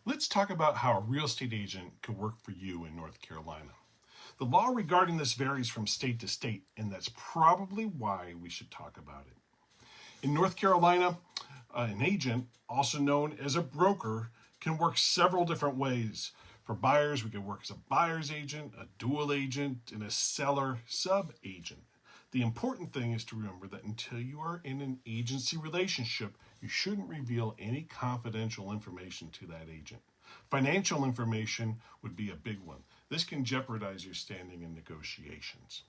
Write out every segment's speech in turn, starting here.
Let's talk about how a real estate agent could work for you in North Carolina. The law regarding this varies from state to state, and that's probably why we should talk about it. In North Carolina, an agent, also known as a broker, can work several different ways. For buyers, we can work as a buyer's agent, a dual agent, and a seller sub-agent. The important thing is to remember that until you are in an agency relationship, you shouldn't reveal any confidential information to that agent. Financial information would be a big one. This can jeopardize your standing in negotiations.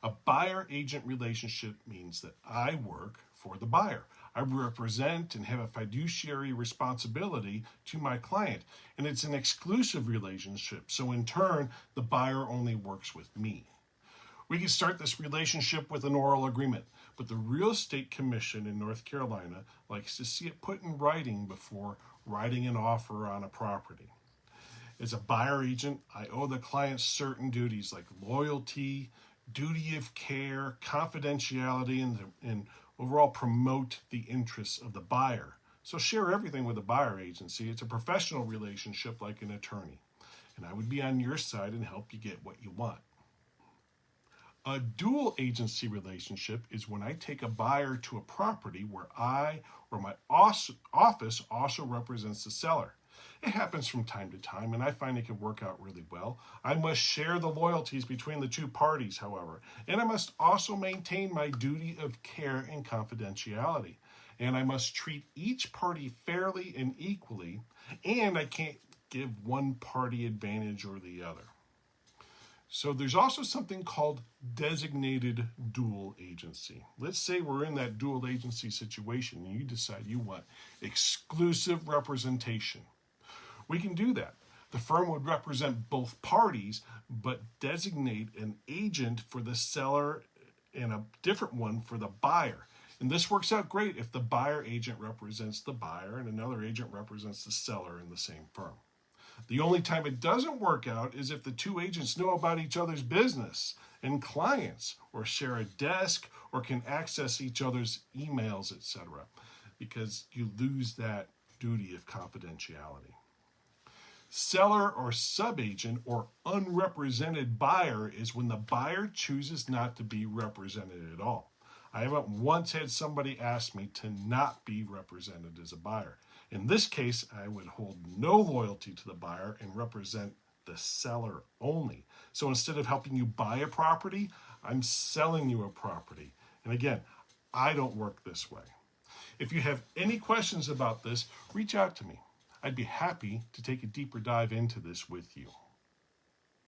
A buyer-agent relationship means that I work for the buyer. I represent and have a fiduciary responsibility to my client, and it's an exclusive relationship, so in turn, the buyer only works with me. We can start this relationship with an oral agreement, but the Real Estate Commission in North Carolina likes to see it put in writing before writing an offer on a property. As a buyer agent, I owe the client certain duties like loyalty, duty of care, confidentiality, and overall promote the interests of the buyer. So share everything with a buyer agency. It's a professional relationship like an attorney. And I would be on your side and help you get what you want. A dual agency relationship is when I take a buyer to a property where I or my office also represents the seller. It happens from time to time, and I find it can work out really well. I must share the loyalties between the two parties, however, and I must also maintain my duty of care and confidentiality. And I must treat each party fairly and equally, and I can't give one party advantage or the other. So there's also something called designated dual agency. Let's say we're in that dual agency situation and you decide you want exclusive representation. We can do that. The firm would represent both parties, but designate an agent for the seller and a different one for the buyer. And this works out great if the buyer agent represents the buyer and another agent represents the seller in the same firm. The only time it doesn't work out is if the two agents know about each other's business and clients, or share a desk, or can access each other's emails, etc., because you lose that duty of confidentiality. Seller or sub-agent or unrepresented buyer is when the buyer chooses not to be represented at all. I haven't once had somebody ask me to not be represented as a buyer. In this case, I would hold no loyalty to the buyer and represent the seller only. So instead of helping you buy a property, I'm selling you a property. And again, I don't work this way. If you have any questions about this, reach out to me. I'd be happy to take a deeper dive into this with you.